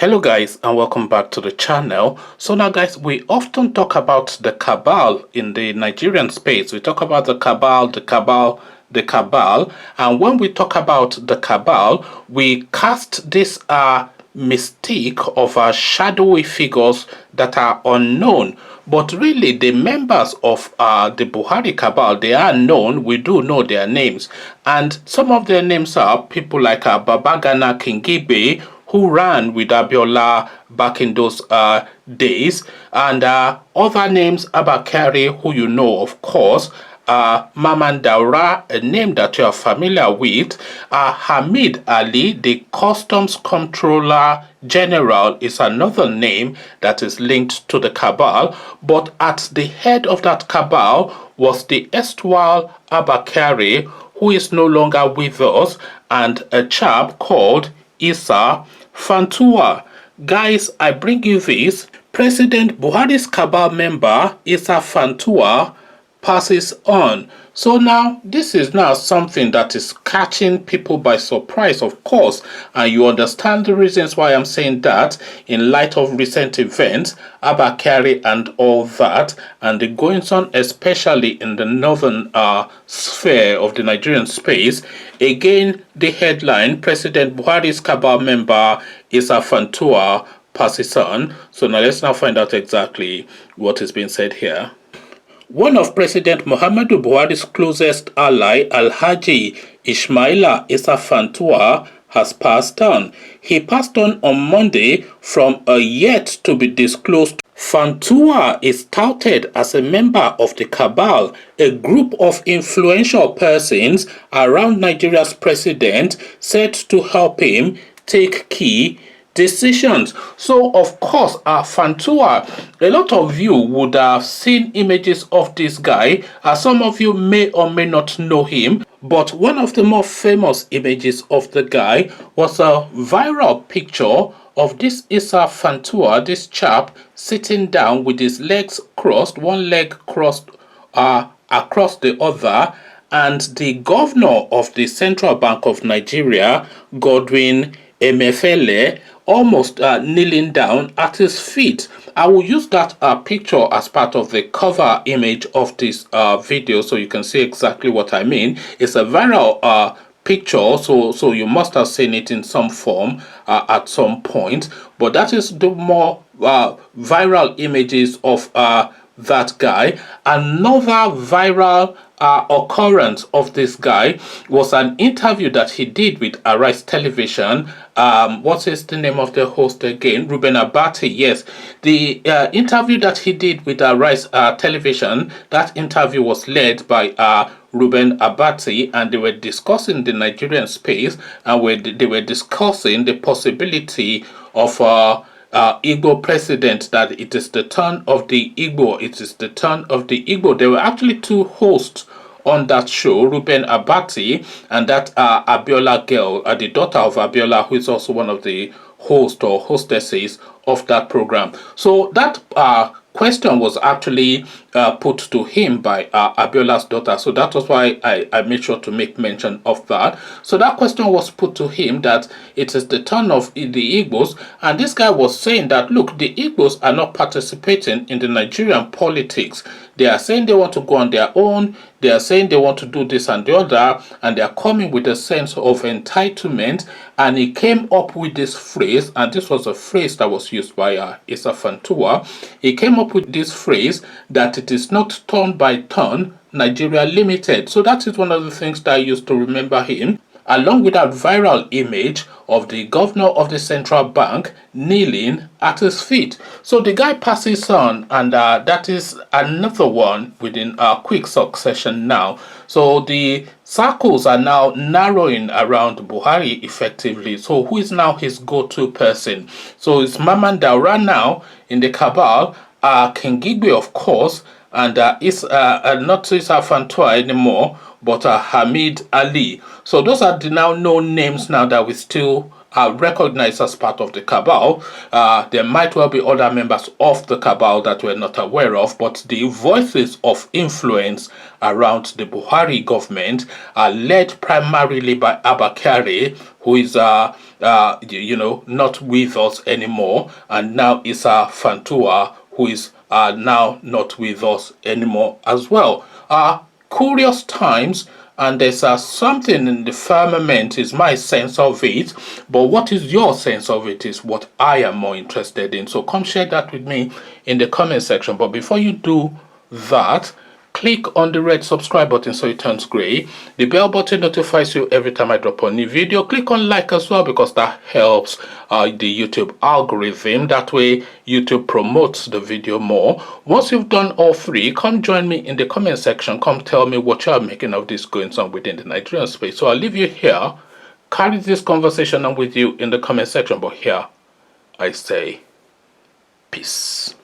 Hello guys, and welcome back to the channel. So now guys, we often talk about the cabal in the Nigerian space. We talk about the cabal, and when we talk about the cabal, we cast this mystique of shadowy figures that are unknown. But really, the members of the Buhari cabal, they are known. We do know their names, and some of their names are people like Babagana Kingibe, who ran with Abiola back in those days, and other names, Abakari, who you know, of course, Mamandaura, a name that you are familiar with, Hamid Ali, the Customs Controller General, is another name that is linked to the cabal, but at the head of that cabal was the erstwhile Abakari, who is no longer with us, and a chap called Isa Fantua. Guys, I bring you this. President Buhari's cabal member, Isa Fantua, passes on. So now, this is now something that is catching people by surprise, of course, and you understand the reasons why I'm saying that in light of recent events, Abakari and all that, and the goings on, especially in the northern sphere of the Nigerian space. Again, the headline, President Buhari's cabal member Isa Fantua passes on. So now let's now find out exactly what is being said here. One of President Muhammadu Buhari's closest ally, Alhaji Ismaila Issa Fantua, has passed on. He passed on Monday from a yet-to-be-disclosed. Fantua is touted as a member of the Cabal, a group of influential persons around Nigeria's president said to help him take key decisions. So of course, Fantua, a lot of you would have seen images of this guy. Some of you may or may not know him, but one of the more famous images of the guy was a viral picture of this Isa Fantua, this chap sitting down with his legs crossed, one leg crossed across the other, and the governor of the Central Bank of Nigeria, Godwin Emefiele, almost kneeling down at his feet. I will use that picture as part of the cover image of this video, so you can see exactly what I mean. It's a viral picture, so you must have seen it in some form at some point, but that is the more viral images of that guy. Another viral occurrence of this guy was an interview that he did with Arise Television. What is the name of the host again? Ruben Abati. Yes, the interview that he did with Arise Television, that interview was led by Ruben Abati, and they were discussing the Nigerian space, and they were discussing the possibility of Igbo president, that it is the turn of the Igbo. It is the turn of the Igbo. There were actually two hosts on that show, Ruben Abati and that Abiola girl, the daughter of Abiola, who is also one of the hosts or hostesses of that program. So that question was actually put to him by Abiola's daughter. So that was why I made sure to make mention of that. So that question was put to him, that it is the turn of the Igbos. And this guy was saying that, look, the Igbos are not participating in the Nigerian politics. They are saying they want to go on their own. They are saying they want to do this and the other. And they are coming with a sense of entitlement. And he came up with this phrase, and this was a phrase that was used by Isa Fantua. He came up with this phrase that it is not turn by turn Nigeria Limited. So that is one of the things that I used to remember him, along with that viral image of the governor of the central bank kneeling at his feet. So the guy passes on, and that is another one within quick succession now. So the circles are now narrowing around Buhari effectively. So who is now his go-to person? So it's Mamandaura now in the cabal, Kingigwe, of course, and is not Isa Fantua anymore, but Hamid Ali. So those are the now known names now that we still are recognized as part of the cabal. There might well be other members of the cabal that we're not aware of, but the voices of influence around the Buhari government are led primarily by Abakari, who is not with us anymore, and now is Fantua, who is now not with us anymore as well. Curious times, and there's something in the firmament is my sense of it, but what is your sense of it is what I am more interested in. So come share that with me in the comment section. But before you do that, click on the red subscribe button so it turns gray. The bell button notifies you every time I drop a new video. Click on like as well, because that helps the YouTube algorithm. That way YouTube promotes the video more. Once you've done all three, come join me in the comment section. Come tell me what you are making of this going on within the Nigerian space. So I'll leave you here. Carry this conversation on with you in the comment section, but here I say peace.